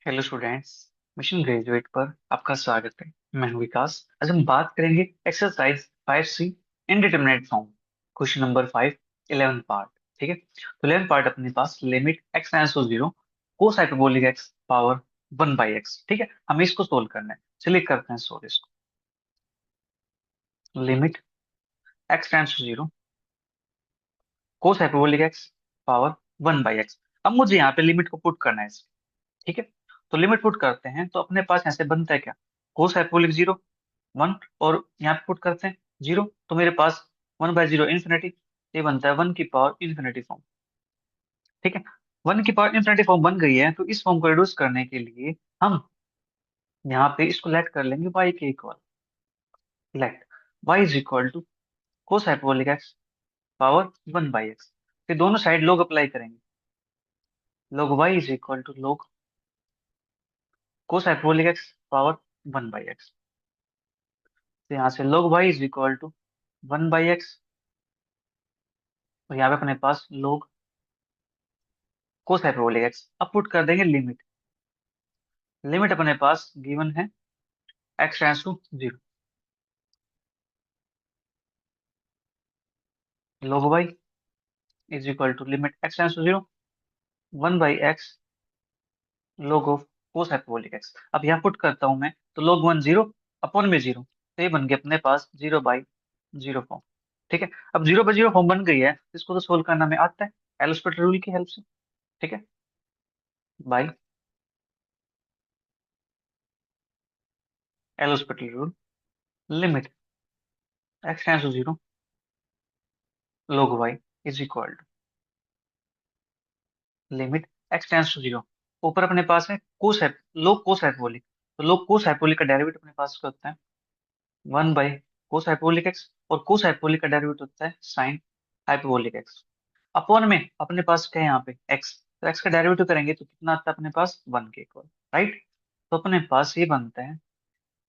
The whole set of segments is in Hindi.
Hello students. मिशन ग्रेजुएट पर आपका स्वागत है। मैं हूं विकास। आज हम बात करेंगे exercise 5C indeterminate form, question number 5, 11 part. ठीक है, तो 11 पार्ट अपने पास limit x tends to zero cos hyperbolic x power 1/x। ठीक है, हमें इसको सोल्व करना है। चलिए करते हैं सोल्व इसको। Limit x tends to zero cos hyperbolic x power 1/x। अब मुझे यहाँ पे लिमिट को पुट करना है। ठीक है, तो लिमिट पुट करते हैं तो अपने पास ऐसे बनता है क्या, कोस हाइपरबोलिक जीरो वन, और यहाँ पे पुट करते हैं जीरो, तो मेरे पास 1/0 इन्फिनिटी। ये बनता है 1 की पावर इन्फिनिटी फॉर्म। ठीक है, 1 की पावर इन्फिनिटी फॉर्म बन गई है, तो इस फॉर्म को रिड्यूस करने के लिए हम यहाँ पे इसको लेट कर लेंगे y के equal. Let y is equal to cos hyperbolic x power 1/x। फिर दोनों साइड लोग अप्लाई करेंगे। log y is equal to log cos hyperbolic x power 1/x। तो यहाँ से log y is equal to 1/x, और यहाँ पे अपने पास log कोस हाइपरबोलिक एक्स। अब पुट कर देंगे लिमिट। लिमिट अपने पास गिवन है x tends to zero, log y is equal to limit x tends to zero 1/x log of cos hyperbolic x. अब यहाँ पुट करता हूँ मैं, तो log 1 जीरो अपॉन में जीरो, तो ये बन गया अपने पास 0/0 फॉर्म। ठीक है, अब 0/0 फॉर्म बन गई है, इसको तो सोल्व करना हमें आता है एल हॉस्पिटल रूल की हेल्प से। ठीक है, by L hospital rule, limit x tends to zero log y is equal limit x tends to zero. ऊपर अपने पास है कोस है, लोग कोस हाइपरबोलिक, तो लोग कोस हाइपरबोलिक का डेरिवेटिव अपने पास क्या होता है, 1/कोस हाइपरबोलिक एक्स, और कोस हाइपरबोलिक का डेरिवेटिव होता है साइन हाइपरबोलिक एक्स। अपॉन में अपने पास क्या है यहाँ पे एक्स, तो एक्स का डेरिवेटिव करेंगे तो कितना आता है अपने पास 1 के इक्वल। राइट, तो अपने पास ये बनता है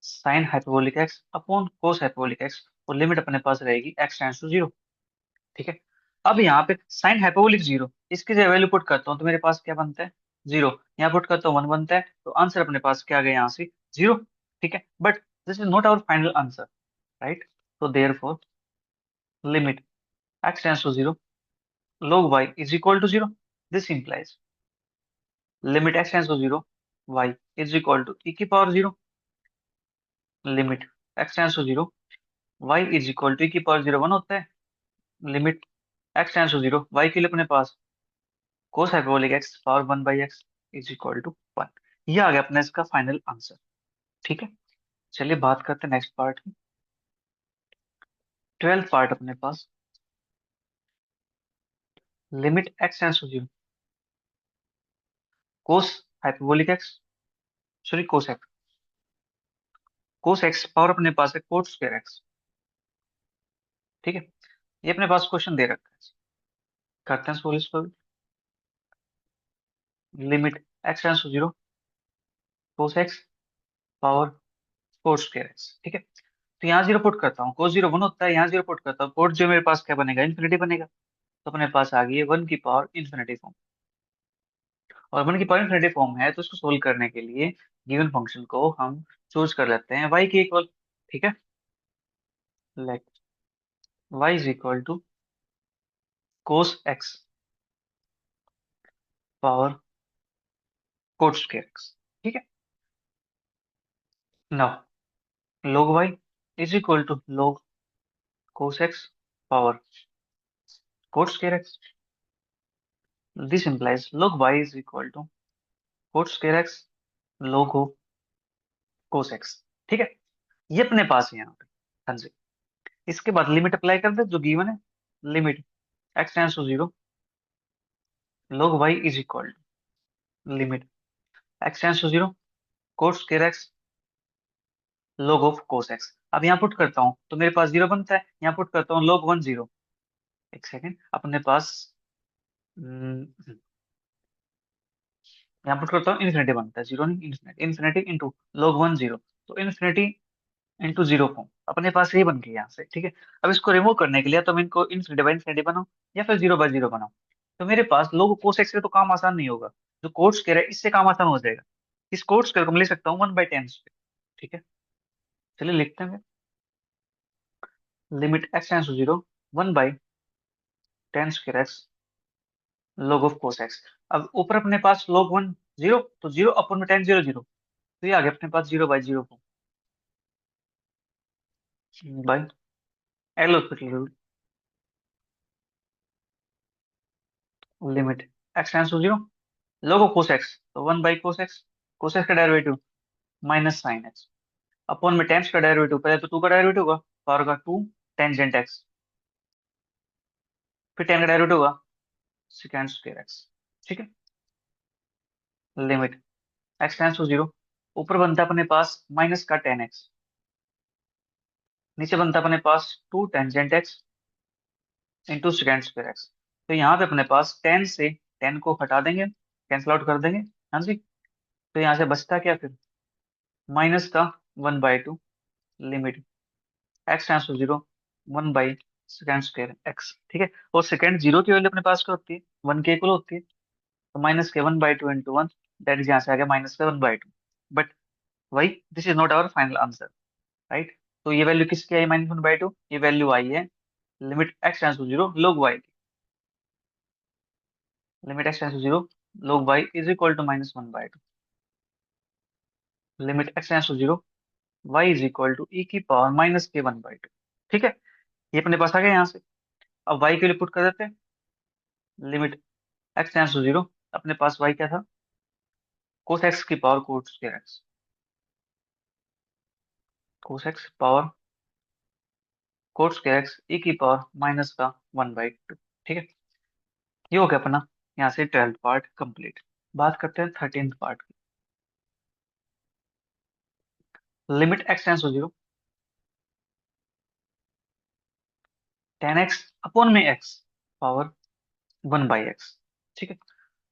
साइन हाइपरबोलिक एक्स अपॉन कोस हाइपरबोलिक एक्स, और लिमिट अपने पास रहेगी एक्स टेंड्स टू जीरो। ठीक है, अब यहाँ पे साइन हाइपरबोलिक जीरो, इसकी जब वैल्यू पुट करता हूँ तो मेरे पास क्या बनता है जीरो, यहाँ पुट करता हूँ 1 बनता है, तो आंसर अपने पास क्या आ गया यहाँ से जीरो। ठीक है, but this is not our final answer. Right, तो therefore limit x tends to zero log y is equal to zero. This implies limit x tends to zero y is equal to e की power zero. Limit x tends to zero y is equal to e की पावर जीरो वन होता है। Limit x tends to zero y के लिए अपने पास cos hyperbolic x power 1/x is equal to 1। ये आ गया अपना इसका फाइनल आंसर। ठीक है, चलिए बात करते हैं नेक्स्ट पार्ट की। 12th पार्ट अपने पास limit x tends to zero cos hyperbolic x, sorry cos x power अपने पास है कोट स्क्वायर एक्स। ठीक है, ये अपने पास क्वेश्चन दे रखा है, करते हैं सोल्व इसको। Limit x tends to zero cos x power cot square x. ठीक है, तो यहाँ जीरो पुट करता हूँ, कोस जीरो वन होता है, यहाँ जीरो पुट करता हूँ, कोट जो मेरे पास क्या बनेगा इन्फिनिटी बनेगा। तो अपने पास आ गई है 1 की पावर इन्फिनिटी फॉर्म, और 1 की पावर इन्फिनिटी फॉर्म है, तो इसको सोल्व करने के लिए गिवन फंक्शन को हम चूज कर लेते हैं y के इक्वल। ठीक है, let y is equal to cos x power cot square x. ठीक है, now log y is equal to log cos x power cot square x. This implies log y is equal to cot square x log of cos x. ठीक है, ये अपने पास है यहाँ पे। हाँ जी, इसके बाद लिमिट अप्लाई कर दे जो गिवन है। Limit x tends to zero log y is equal to limit x tends to zero cot square x log of cos x. अब यहाँ पुट करता हूँ तो मेरे पास जीरो बनता है, यहाँ पुट करता हूँ log 1 जीरो। एक सेकेंड, अपने पास हम्म, यहाँ पुट करता हूँ इन्फिनिटी बनता है, जीरो नहीं infinity, infinity into log 1 zero, तो इन्फिनिटी इंटू जीरो फॉर्म अपने पास यही बन गया यहाँ से। ठीक है, अब इसको रिमूव करने के लिए तो मैं इनको इन्फिनिटी बाई इन्फिनिटी बनाऊँ या फिर 0/0 बनाऊँ, तो मेरे पास log कोस एक्स से तो काम आसान नहीं होगा, जो कोट स्क्वायर है इससे काम आसान हो जाएगा। इस कोड स्क्वायर को मैं लिख सकता हूँ 1/10 स्क्वायर। ठीक है, चलिए लिखते हैं। Limit x tends to zero, 1/10 square x log of cos x. अब ऊपर अपने पास log 1 जीरो, तो जीरो अपन में 10 जीरो जीरो, तो ये आ गया अपने पास 0/0 by L hospital rule. Limit x tends to zero, log of cos x, तो 1/कोस एक्स, कोस एक्स का derivative minus sine x, upon में टेंस का डेरिवेटिव, पहले तो 2 का डेरिवेटिव होगा, पावर का 2 टेंजेंट एक्स, फिर 10 का डेरिवेटिव होगा सेकेंड स्क्वायर एक्स। ठीक है, limit x tends to zero, ऊपर बनता है अपने पास माइनस का 10 एक्स, नीचे बनता है अपने पास 2 tangent x into second square x. तो यहाँ पे अपने पास 10 से 10 को हटा देंगे, कैंसिल आउट कर देंगे। हाँ जी, तो यहाँ से बचता क्या फिर, माइनस का 1/2, limit x tends to zero, 1/सेकेंड स्क्वायर एक्स। ठीक है, और सेकेंड जीरो की वैल्यू अपने पास क्या होती है, 1 के इक्वल होती है, तो माइनस के 1/2 इंटू वन, दैट इज यहाँ से आ गया माइनस का 1/2। बट वही, this is not our final answer, right. तो ये वैल्यू किसकी आई, -1/2, ये वैल्यू आई है limit x tends to zero log y की। Limit x tends to zero log y is equal to -1/2, limit x tends to zero y is equal to e की पावर माइनस के 1/2। ठीक है, ये अपने पास आ गया यहाँ से। अब वाई के लिए पुट कर देते हैं, limit x tends to zero, अपने पास वाई क्या था, कोस एक्स की power cot square x, cos x power cot square x e की पावर माइनस का 1/2। ठीक है, ये हो गया अपना यहाँ से 12th पार्ट कंप्लीट। बात करते हैं 13th पार्ट की। Limit x tends to zero, 10x upon में एक्स पावर 1/x। ठीक है,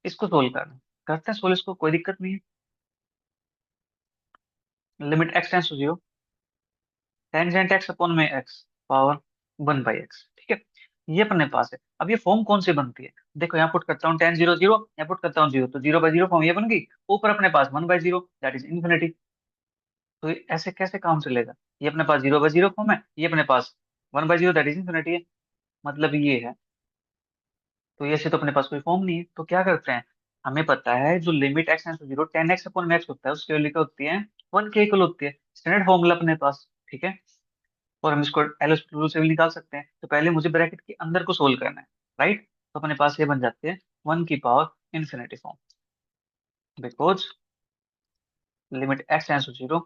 इसको सोल्व करना है। करते हैं सोल्व इसको, कोई दिक्कत नहीं है। Limit x tends to zero, tangent x upon में एक्स पावर 1/x। ठीक है, ये अपने पास है। अब ये फॉर्म कौन सी बनती है, देखो यहाँ पुट करता हूँ 10 0 0, यहाँ पुट करता हूँ 0, तो 0/0 फॉर्म ये बन गई। ऊपर अपने पास 1/0 दैट इज इन्फिनिटी। तो ये ऐसे कैसे काम चलेगा, ये अपने पास 0/0 फॉर्म है, ये अपने पास 1/0 दैट इज इन्फिनिटी है, मतलब ये है। तो ये से तो अपने पास कोई फॉर्म नहीं है, तो क्या करते हैं, हमें पता है जो limit x tends to zero 10x upon में एक्स होता है, उसकी वैल्यू क्या होती है, 1 के इक्वल होती है, स्टैंडर्ड फॉर्मूला अपने पास। ठीक है, और हम इसको एल रूल से भी निकाल सकते हैं। तो पहले मुझे ब्रैकेट के अंदर को सोल्व करना है, राइट। तो अपने पास ये बन जाते हैं 1 की power infinity form, because limit x tends to zero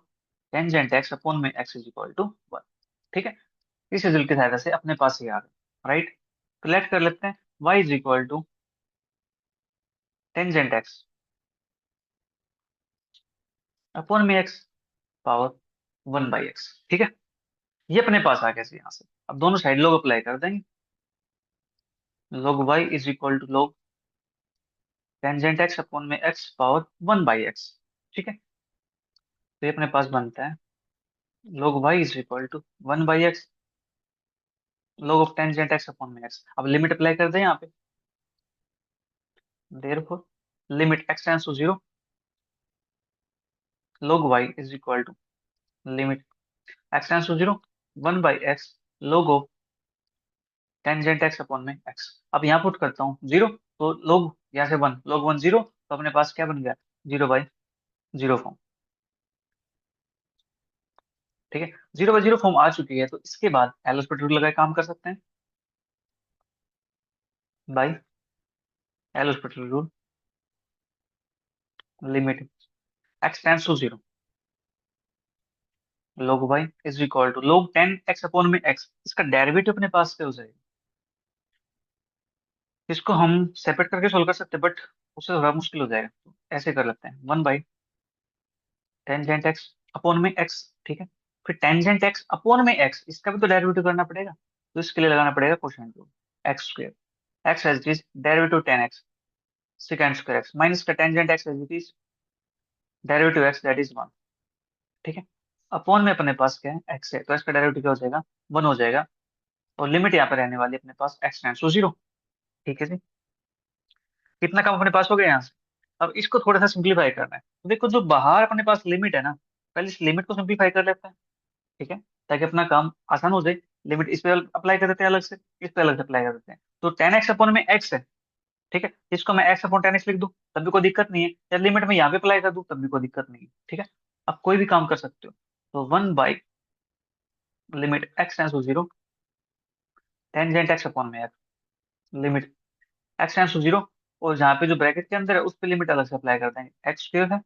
tangent x upon में एक्स इज इक्वल टू 1। ठीक है, इस रिजल्ट की सहायता से अपने पास ये आ गया, राइट। तो लेट कर लेते हैं y is equal to tangent x upon में एक्स पावर 1/x। ठीक है, ये अपने पास आ गया यहाँ से। अब दोनों साइड लोग अप्लाई कर देंगे, log y is equal to log tangent x upon में एक्स पावर 1/x। ठीक है, तो ये अपने पास बनता है log y is equal to 1/x log of tangent x upon में एक्स। अब लिमिट अप्लाई कर दें यहाँ पे, therefore limit x tends to zero log y is equal to limit x tends to zero 1/x log of tangent x upon में एक्स। अब यहाँ पुट करता हूँ जीरो, तो log यहाँ से 1 log 1 0, तो अपने पास क्या बन गया, 0/0 फॉर्म। ठीक है, 0/0 फॉर्म आ चुकी है, तो इसके बाद एल हॉस्पिटल रूल लगाए काम कर सकते हैं, by L hospital rule. Limit x tends to zero log y is equal to log 10x upon में x, इसका डेरिवेटिव अपने पास क्या हो जाएगा। इसको हम सेपरेट करके सोल्व कर सकते हैं, बट उससे थोड़ा मुश्किल हो जाएगा, तो ऐसे कर लेते हैं 1/टेंजेंट एक्स अपॉन में x। ठीक है, फिर टेंजेंट एक्स अपॉन में x, इसका भी तो डेरिवेटिव करना पड़ेगा, तो इसके लिए लगाना पड़ेगा quotient rule, x square, x as it is derivative 10x sec square x minus का tangent x as it is derivative x that is 1। ठीक है, अपॉन में अपने पास क्या है, x है, तो इसका डेरिवेटिव क्या हो जाएगा, 1 हो जाएगा, और लिमिट यहाँ पे रहने वाली है अपने पास x टेंड्स टू 0। ठीक है जी, कितना काम अपने पास हो गया यहाँ से। अब इसको थोड़ा सा सिंप्लीफाई करना है, तो देखो जो बाहर अपने पास लिमिट है ना, पहले इस लिमिट को सिंप्लीफाई कर लेते हैं, ठीक है, ताकि अपना काम आसान हो जाए। लिमिट इस पे अप्लाई कर देते हैं अलग से, इस पे अलग से अप्लाई कर देते हैं। तो 10x अपॉन में x है, ठीक है, इसको मैं x अपॉन 10x लिख दूं तब भी कोई दिक्कत नहीं है, या लिमिट में यहाँ पे अप्लाई कर दूं तब भी कोई दिक्कत नहीं है, ठीक है। आप कोई भी काम कर सकते हो। तो 1 by limit x tends to zero, tangent x upon में x, limit x tends to zero, और जहाँ पे जो ब्रैकेट के अंदर है उस पे लिमिट अलग से अप्लाई कर देंगे, एक्स स्क्वायर है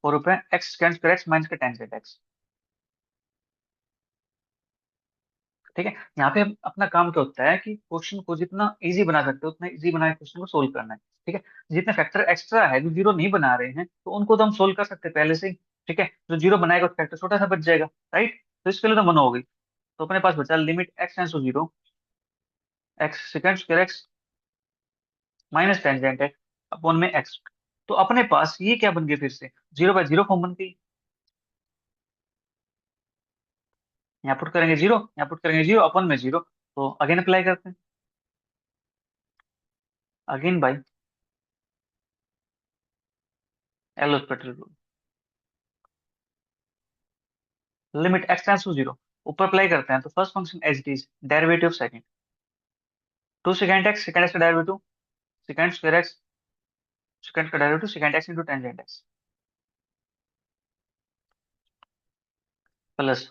और ऊपर x square square x minus का टेंजेंट एक्स, ठीक है। यहाँ पे अपना काम क्या होता है कि क्वेश्चन को जितना इजी बना सकते हो उतना इजी बना के क्वेश्चन को सोल्व करना है, ठीक है। जितने फैक्टर एक्स्ट्रा है जो जीरो नहीं बना रहे हैं तो उनको तो हम सोल्व कर सकते हैं पहले से ही, ठीक है। जो जीरो बनाएगा तो फैक्टर छोटा सा बच जाएगा, राइट। तो इसके लिए तो मन हो गई। तो अपने पास बचा limit x tends to zero, x second square x minus tangent x upon में एक्स। तो अपने पास ये क्या बन गया फिर से, जीरो बाय जीरो फॉर्म बन गई। यहाँ पुट करेंगे जीरो, यहाँ पुट करेंगे जीरो अपॉन में जीरो, तो अगेन अप्लाई करते हैं, again by L hospital rule, limit x tends to zero, ऊपर अप्लाई करते हैं तो first function as it is, derivative second, two second x का derivative, second square x, second का derivative second x into tangent x, plus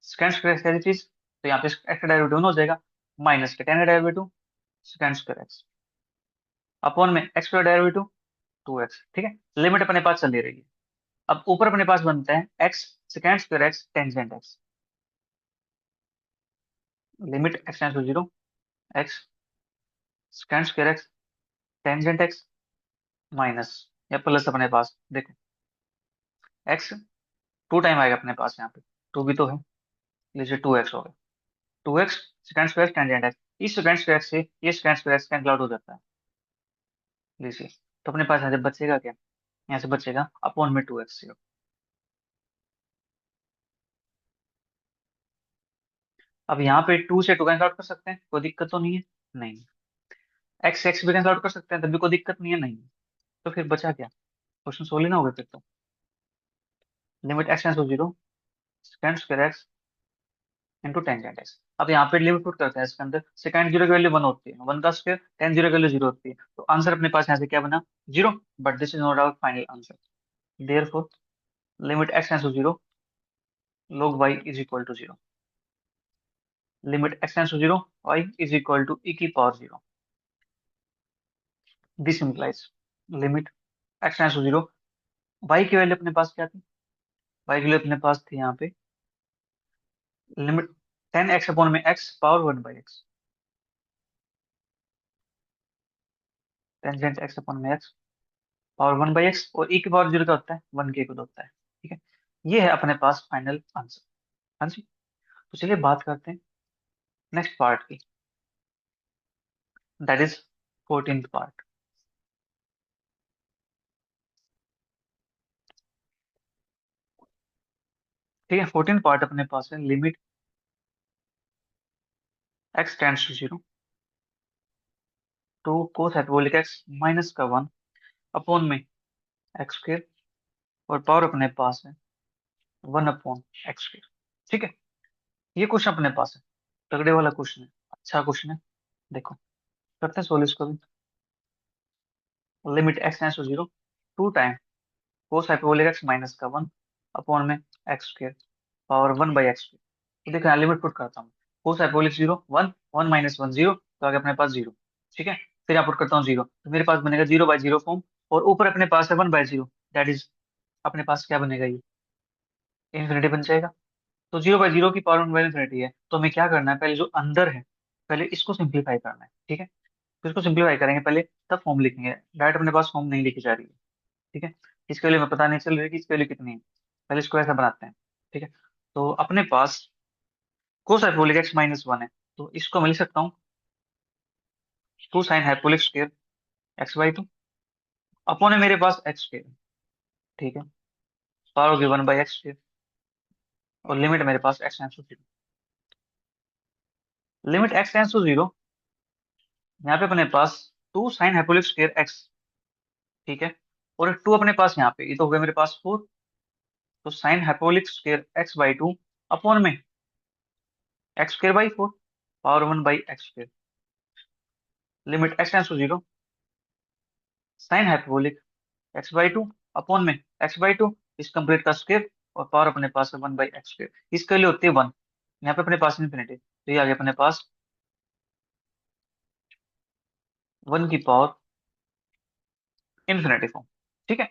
second square x as it is, तो यहाँ पे एक्स का डेरिवेटिव हो जाएगा, माइनस का टेन का derivative second square x upon में एक्स का डेरिवेटिव 2x, ठीक है। लिमिट अपने पास चली रही है। अब ऊपर अपने पास बनता है x second square x tangent x, limit x tends to zero, x second square x tangent x minus या प्लस अपने पास देखो, एक्स टू टाइम आएगा अपने पास, यहाँ पे टू भी तो है, लीजिए 2x हो गया, 2x second square tangent x, इस सेकंड स्क्वायर से ये सेकंड स्क्वायर कैंसिल आउट हो जाता है, लीजिए। तो अपने पास यहाँ से बचेगा क्या, यहाँ से बचेगा अपॉन में 2x, अब यहाँ पे 2 से 2 कैंसिल आउट कर सकते हैं, कोई दिक्कत तो नहीं है, नहीं। एक्स एक्स भी कैंसिल आउट कर सकते हैं तभी कोई दिक्कत नहीं है, नहीं। तो फिर बचा क्या, क्वेश्चन सोल्व ही ना होगा फिर तो। Limit x tends to zero, second square x into tangent x, अब यहाँ पे लिमिट पुट करते हैं इसके अंदर, सेकंड जीरो की वैल्यू वन होती है, वन का स्क्वायर टेन जीरो की वैल्यू जीरो होती है, तो आंसर अपने पास यहाँ से क्या बना, zero. But this is not our final answer, therefore limit x tends to zero, log y is equal to zero, limit x tends to zero, y is equal to e की power zero, this implies limit x tends to zero, y की वैल्यू अपने पास क्या थी, y की वैल्यू अपने पास थी यहाँ पे लिमिट 10x अपॉन में x power 1/x, tangent x upon में x पावर 1/x, और e की पावर जीरो क्या होता है, 1 के इक्वल होता है, ठीक है। ये है अपने पास फाइनल आंसर। हाँ जी। तो चलिए बात करते हैं नेक्स्ट पार्ट की, दैट इज 14th पार्ट, ठीक है। 14th पार्ट अपने पास है limit x tends to zero, two cos hyperbolic x minus का 1 अपॉन में एक्स स्क्वायर, और पावर अपने पास है 1 अपॉन एक्स स्क्वायर, ठीक है। ये क्वेश्चन अपने पास है, तगड़े वाला क्वेश्चन है, अच्छा क्वेश्चन है। देखो करते हैं सोल्व इसको भी। Limit x tends to zero, two time cos hyperbolic x minus का 1 अपॉन में x square power 1/x square. तो देखो यहाँ लिमिट पुट करता हूँ, cos hyperbolic zero, one, one minus one zero, तो आगे अपने पास जीरो, ठीक है। फिर यहाँ पुट करता हूँ जीरो, तो मेरे पास बनेगा 0/0 फॉर्म, और ऊपर अपने पास है 1/0, दैट इज अपने पास क्या बनेगा, ये इन्फिनिटी बन जाएगा। तो 0/0 की पावर 1/infinity है, तो हमें क्या करना है, पहले जो अंदर है पहले इसको सिंप्लीफाई करना है, ठीक है। तो इसको सिंप्लीफाई करेंगे पहले, तब फॉर्म लिखेंगे, डायरेक्ट अपने पास फॉर्म नहीं लिखी जा रही है, ठीक है। इसके लिए हमें पता नहीं चल रही कि इसकी वैल्यू कितनी है, पहले इसको ऐसा बनाते हैं, ठीक है। तो अपने पास cos hyperbolic x minus one है, तो इसको मैं लिख सकता हूँ two sine hyperbolic square x/2 upon है मेरे पास एक्स स्क्वायर, ठीक है, पावर होगी 1/x स्क्वायर, और लिमिट मेरे पास x tends to zero, limit x tends to zero, यहाँ पे अपने पास two sine hyperbolic square x, ठीक है, और एक टू अपने पास यहाँ पे, ये तो हो गया मेरे पास 4। तो sign hyperbolic square x/2 upon में x² by 4 power 1/x²। Limit x tends to 0, sine hyperbolic x/2 upon में x/2, इस कंप्लीट का स्क्वायर और पावर अपने पास है 1/x²। इसके लिए होती है 1, यहाँ पे अपने पास इन्फिनिटी, तो ये आ गया अपने पास 1 की पावर इन्फिनिटी फॉर्म। ठीक है,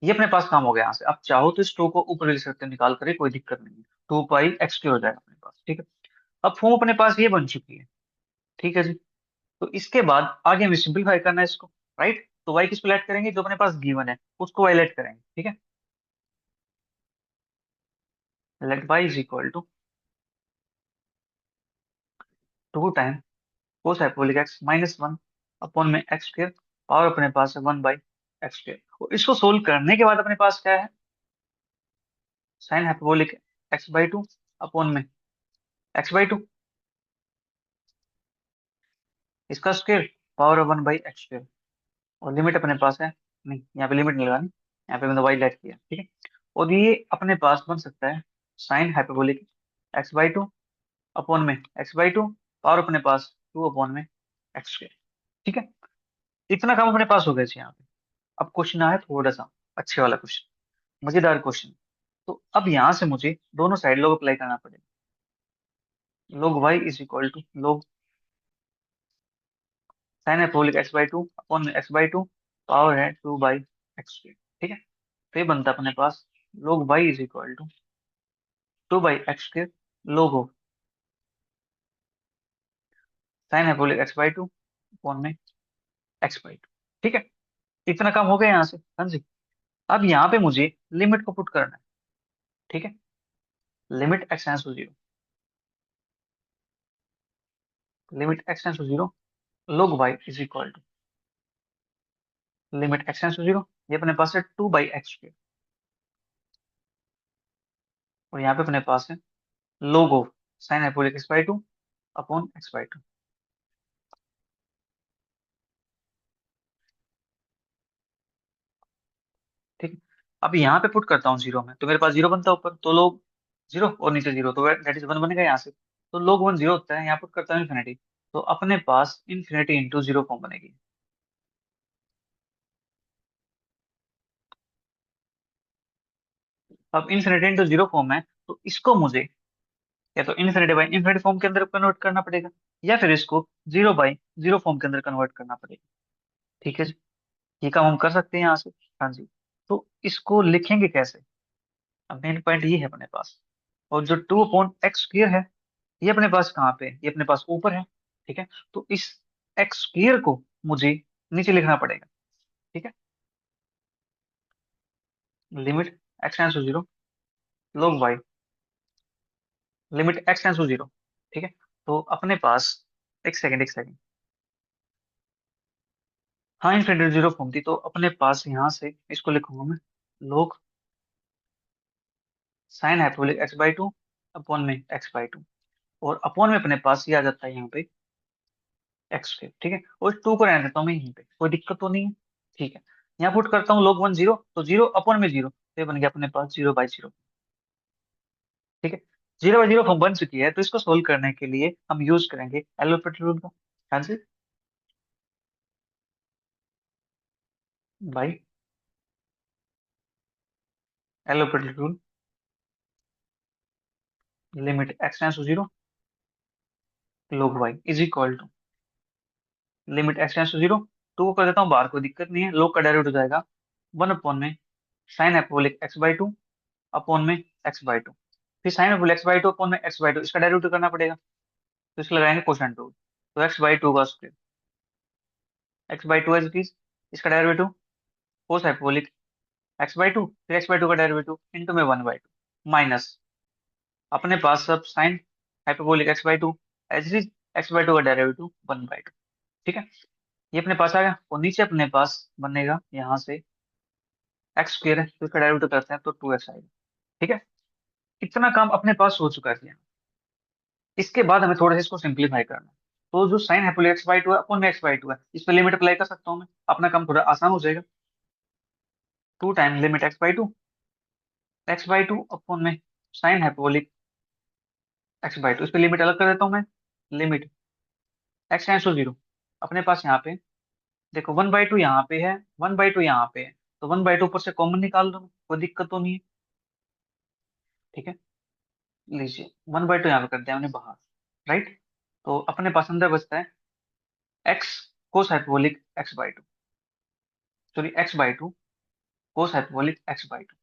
ये अपने पास काम हो गया यहाँ से। आप चाहो तो इस टू को ऊपर ले सकते हैं, निकाल कर, कोई दिक्कत नहीं है, 2π(x²) हो जाएगा अपने पास। ठीक है, अब फॉर्म अपने पास ये बन चुकी है। ठीक है जी, तो इसके बाद आगे हमें सिंपलीफाई करना है इसको, राइट। तो y किस पे ऐड करेंगे, जो अपने पास गिवन है उसको y ऐड करेंगे। ठीक है, let y is equal to 2 time cos hyperbolic x -1 upon में x², पावर अपने पास है 1/x²। इसको सोल्व करने के बाद अपने पास क्या है, साइन हाइपरबोलिक x/2 अपॉन में x/2, इसका स्क्वायर पावर 1/x²। और लिमिट अपने पास है, नहीं यहाँ पे लिमिट नहीं लगानी, यहाँ पे मैंने y लेट किया। ठीक है, और ये अपने पास बन सकता है साइन हाइपरबोलिक x/2 अपॉन में x/2, पावर अपने पास 2/x²। ठीक है, इतना काम अपने पास हो गया जी यहाँ पे। अब क्वेश्चन आया थोड़ा सा अच्छे वाला क्वेश्चन, मजेदार क्वेश्चन। तो अब यहाँ से मुझे दोनों साइड लोग अप्लाई करना पड़ेगा। log y is equal to log sine hyperbolic x/2 upon में x/2, पावर है 2/x²। ठीक है, तो ये बनता है अपने पास log y is equal to 2/x², log of sine hyperbolic x/2 upon में x/2। ठीक है, इतना काम हो गया यहाँ से। हाँ जी, अब यहाँ पे मुझे लिमिट को पुट करना है। ठीक है, limit x tends to 0, limit x tends to 0, log y is equal to limit x tends to 0, ये अपने पास है 2/x²। और यहाँ पे अपने पास है log of sine hyperbolic x/2 upon x/2। ठीक है, अब यहाँ पे पुट करता हूँ जीरो में, तो मेरे पास जीरो बनता है ऊपर, तो log 0 और नीचे 0, तो दैट इज 1 बनेगा यहाँ से। तो log 1 0 होता है, यहाँ पुट करता हूँ इन्फिनिटी, तो अपने पास इन्फिनिटी इंटू 0 फॉर्म बनेगी। अब इन्फिनिटी इंटू 0 फॉर्म है, तो इसको मुझे या तो इन्फिनिटी बाई इन्फिनिटी फॉर्म के अंदर कन्वर्ट करना पड़ेगा, या फिर इसको 0/0 फॉर्म के अंदर कन्वर्ट करना पड़ेगा। ठीक है जी, ये काम हम कर सकते हैं यहाँ से। हाँ जी, तो इसको लिखेंगे कैसे, अब मेन पॉइंट ये है अपने पास। और जो 2/x² है, ये अपने पास कहाँ पे है, ये अपने पास ऊपर है। ठीक है, तो इस x² को मुझे नीचे लिखना पड़ेगा। ठीक है, limit x tends to 0, log y, limit x tends to 0। ठीक है, तो अपने पास, एक सेकंड एक सेकंड, हाँ इन्फिनिटी 0 फॉर्म थी, तो अपने पास यहाँ से इसको लिखूंगा मैं log sine hyperbolic x/2 upon में x/2, और अपॉन में अपने पास ये आ जाता है यहाँ पे x²। ठीक है, और 2 को रहने देता हूँ मैं यहीं पे, कोई दिक्कत तो नहीं है। ठीक है, यहाँ पुट करता हूँ log 1 0, तो 0 अपॉन में 0, तो ये बन गया अपने पास 0/0। ठीक है, 0/0 फॉर्म बन चुकी है, तो इसको सोल्व करने के लिए हम यूज करेंगे एलोपेटल रूल का। हाँ जी, by L'Hopital rule, limit x tends to 0, log y is equal to limit x tends to 0, 2 को कर देता हूँ बाहर, कोई दिक्कत नहीं है, log का डेरिवेटिव हो जाएगा 1 अपॉन में साइन हाइपरबोलिक x/2 अपॉन में x/2, फिर साइन हाइपरबोलिक x/2 अपॉन में x/2, इसका डेरिवेटिव करना पड़ेगा, तो इसको लगाएंगे कोसेंट रूल। तो x/2 का square, x/2 as it is, इसका डेरिवेटिव कोस हाइपरबोलिक x/2, फिर x/2 का डेरिवेटिव इंटू में 1/2 माइनस अपने पास सब sine hyperbolic x/2 as it is, x/2 का डेरिवेटिव 1/2। ठीक है, ये अपने पास आ गया, और नीचे अपने पास बनेगा यहाँ से x² है, तो इसका डेरिवेटिव करते हैं तो 2x आएगा। ठीक है, इतना काम अपने पास हो चुका है। इसके बाद हमें थोड़ा सा इसको सिंप्लीफाई करना है। तो जो साइन हाइपरबोलिक x/2 है अपॉन में x/2 है, इस पे लिमिट अप्लाई कर सकता हूँ मैं, अपना काम थोड़ा आसान हो जाएगा। Two time limit x by two upon में sine hyperbolic x by two. इस पे लिमिट अलग कर देता हूँ मैं। Limit x tends to zero. अपने पास यहाँ पे देखो 1/2 यहाँ पे है, 1/2 यहाँ पे है, तो 1/2 ऊपर से कॉमन निकाल दो, कोई दिक्कत तो नहीं है। ठीक है, लीजिए 1/2 यहाँ पे कर दिया हमने बाहर। राइट। तो अपने पास अंदर बचता है x cos hyperbolic x by to, sorry x by two cos hyperbolic x by to.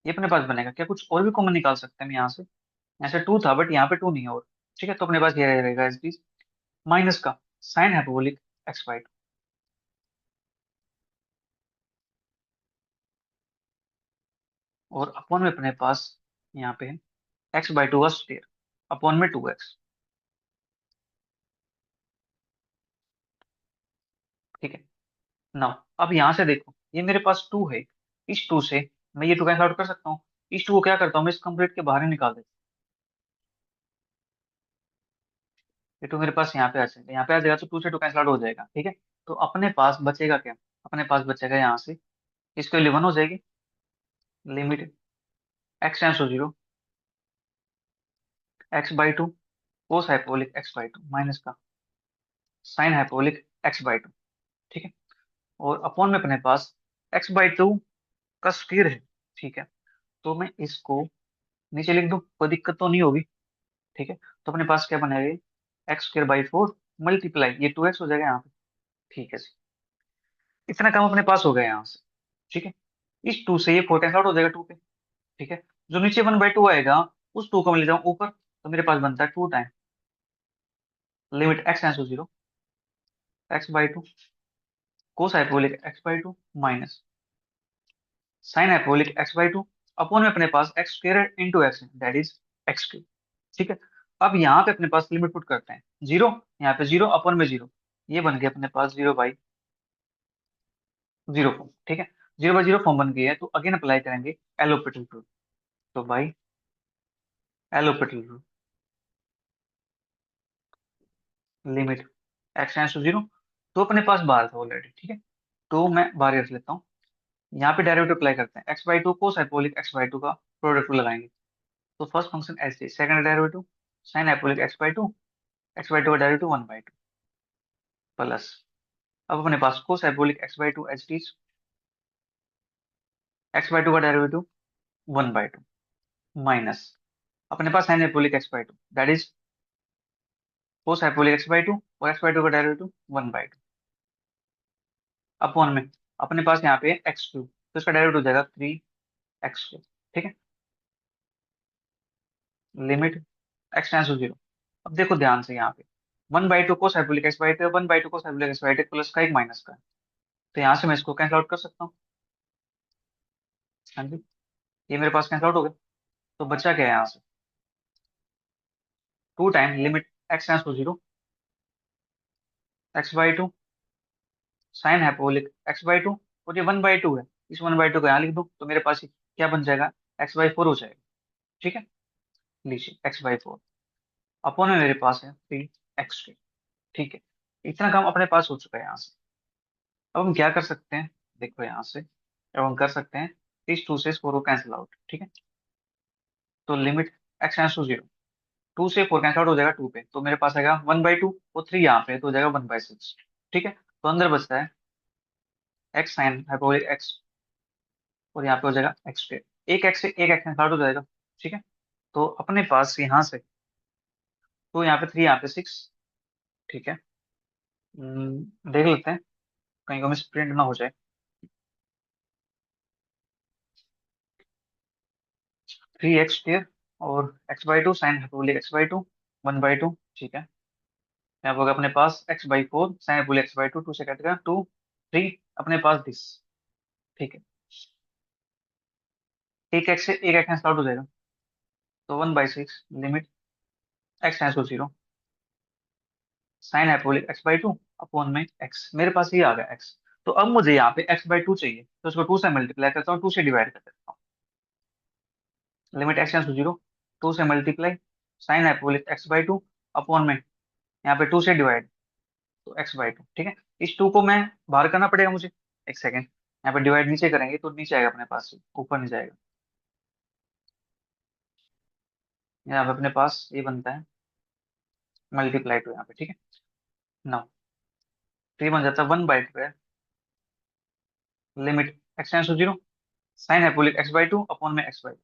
ये अपने पास बनेगा क्या, कुछ और भी कॉमन निकाल सकते हैं हम यहाँ से। ऐसे टू था बट यहाँ पे टू नहीं है और। ठीक है, तो अपने पास ये रहेगा एस डी माइनस का sine hyperbolic x by two, और अपॉन में अपने पास यहाँ पे है एक्स बाई टू का स्क्वायर अपॉन में 2x। ठीक है, नाउ अब यहाँ से देखो ये मेरे पास टू है, इस टू से मैं ये टू कैंसिल आउट कर सकता हूँ। इस टू को क्या करता हूँ मैं, इस कंप्लीट के बाहर ही निकाल देता हूँ। ये टू मेरे पास यहाँ पे आ जाएगा, यहाँ पे आ जाएगा तो टू से टू कैंसिल आउट हो जाएगा। ठीक है, तो अपने पास बचेगा क्या, अपने पास बचेगा यहाँ से इसके लिए वन हो जाएगी। Limit x tends to zero x by two cos hyperbolic x by two minus का sine hyperbolic x by two. ठीक है, और अपॉन में अपने पास एक्स बाई टू का स्क्वायर है। ठीक है, तो मैं इसको नीचे लिख दूं, कोई दिक्कत तो नहीं होगी। ठीक है, तो अपने पास क्या बनेगा, x square by four multiply ये 2x हो जाएगा यहाँ पे। ठीक है जी, इतना काम अपने पास हो गया यहाँ से। ठीक है, इस टू से ये फोर कैंसिल आउट हो जाएगा टू पे। ठीक है, जो नीचे 1/2 आएगा उस टू को मैं ले जाऊँ ऊपर, तो मेरे पास बनता है two time limit x tends to zero x by two cos hyperbolic x by two minus sine hyperbolic x by two upon में अपने पास x square into x that is x cube. ठीक है, अब यहाँ पे अपने पास लिमिट पुट करते हैं जीरो, यहाँ पे जीरो अपॉन में जीरो, ये बन गया अपने पास जीरो बाई जीरो फॉर्म। ठीक है, जीरो बाई जीरो फॉर्म बन गई है, तो अगेन अप्लाई करेंगे एलोपिटल रूल। तो by L'Hopital rule limit x tends to zero, तो अपने पास बाहर था ऑलरेडी। ठीक है, तो मैं बाहर रख लेता हूँ। यहाँ पे डेरिवेटिव अप्लाई करते हैं x by two cos hyperbolic x by two का प्रोडक्ट लगाएंगे। तो first function H D, second derivative sine hyperbolic x by two का डेरिवेटिव 1/2 प्लस, अब अपने पास cos hyperbolic x by two H D x by two का डेरिवेटिव 1/2 माइनस अपने पास sine hyperbolic x by two that is cos hyperbolic x by two और एक्स बाई टू का डेरिवेटिव 1/2 अपॉन में अपने पास यहाँ पे एक्स क्यूब, तो इसका डेरिवेटिव हो जाएगा 3x क्यूब। ठीक है, limit x tends to zero. अब देखो ध्यान से यहाँ पे 1/2 cos hyperbolic x by two 1/2 cos hyperbolic x by two plus का एक माइनस का है। तो यहाँ से मैं इसको कैंसिल आउट कर सकता हूँ। हाँ जी, ये मेरे पास कैंसिल आउट हो गया, तो बचा क्या है यहाँ से, two time limit x tends to zero x by two sine hyperbolic x by two, और ये 1/2 है, इस 1/2 को यहाँ लिख दूँ तो मेरे पास ये क्या बन जाएगा, एक्स बाई फोर हो जाएगा। ठीक है, लीजिए एक्स बाई फोर अपॉन में मेरे पास है 3x। ठीक है, इतना काम अपने पास हो चुका है यहाँ से। अब हम क्या कर सकते हैं, देखो यहाँ से अब हम कर सकते हैं इस टू से इस फोर को कैंसिल आउट। ठीक है, तो limit x tends to zero, two से फोर कैंसिल आउट हो जाएगा टू पे, तो मेरे पास आएगा 1/2 और थ्री यहाँ पे, तो हो जाएगा 1/6। ठीक है, तो अंदर बचता है एक्स साइन हाइपरबोलिक एक्स, और यहाँ पे हो जाएगा एक्स स्क्वायर, एक एक्स से एक एक्स कैंसिल आउट हो जाएगा। ठीक है, तो अपने पास यहाँ से तो यहाँ पे थ्री यहाँ पे सिक्स। ठीक है, देख लेते हैं कहीं को मिस प्रिंट ना हो जाए। 3x स्क्वायर और x by two sine hyperbolic x by two 1/2। ठीक है, यहाँ पर होगा अपने पास x by four sine hyperbolic x by two, two से कटेगा टू, थ्री अपने पास दिस। ठीक है, एक एक्स से एक एक्स कैंसिल आउट हो जाएगा, तो 1/6 limit x tends to zero sine hyperbolic x by two upon में एक्स, मेरे पास ये आ गया एक्स। तो अब मुझे यहाँ पे एक्स बाई टू चाहिए, तो उसको टू से मल्टीप्लाई करता हूँ, टू से डिवाइड कर देता हूँ। Limit x tends to zero, two से multiply sine hyperbolic x by two upon में यहाँ पे टू से डिवाइड, तो x/2, ठीक है। इस 2 को मैं बाहर करना पड़ेगा मुझे। एक सेकेंड, यहाँ पे डिवाइड नीचे करेंगे तो नीचे आएगा अपने पास, ऊपर नहीं जाएगा। यहाँ पे अपने पास ये बनता है मल्टीप्लाई टू यहाँ पे, ठीक है। नाउ तो ये बन जाता है 1/12 limit x → 0 sine hyperbolic x/2 upon में x/2।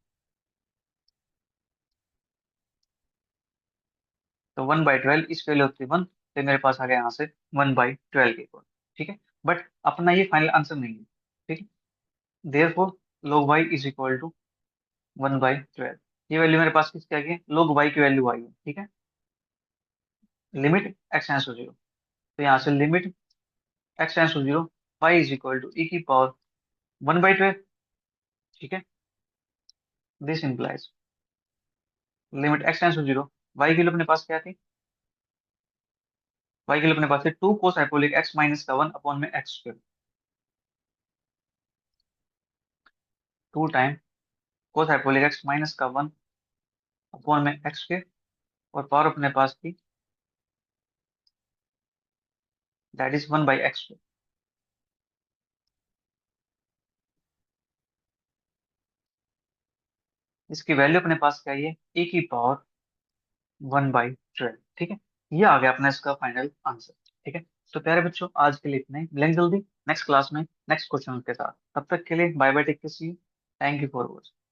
तो 1/12 इसके लिए होती है 1, तो मेरे पास आ गया यहाँ से 1/12 के इक्वल, ठीक है। बट अपना ये फाइनल आंसर नहीं है, ठीक है। Therefore log y is equal to 1/12। ये वैल्यू मेरे पास किसकी आ गई है, log y की वैल्यू आई है, ठीक है। लिमिट x → 0, तो यहाँ से limit x → 0 y is equal to e की पावर 1/12, ठीक है। This implies limit x → 0, y की वैल्यू अपने पास क्या थी, y की वैल्यू अपने पास है 2 cos हाइपरबोलिक x माइनस का 1 अपॉन में x², 2 time cos hyperbolic x minus का 1 अपॉन में x², और पावर अपने पास थी दैट इज 1/x²। इसकी वैल्यू अपने पास क्या है, ए की पावर 1/12, ठीक है। ये आ गया अपना इसका फाइनल आंसर, ठीक है। तो प्यारे बच्चों, आज के लिए इतना ही, मिलेंगे जल्दी नेक्स्ट क्लास में नेक्स्ट क्वेश्चन के साथ। तब तक के लिए bye bye, take care, see you, thank you for watching.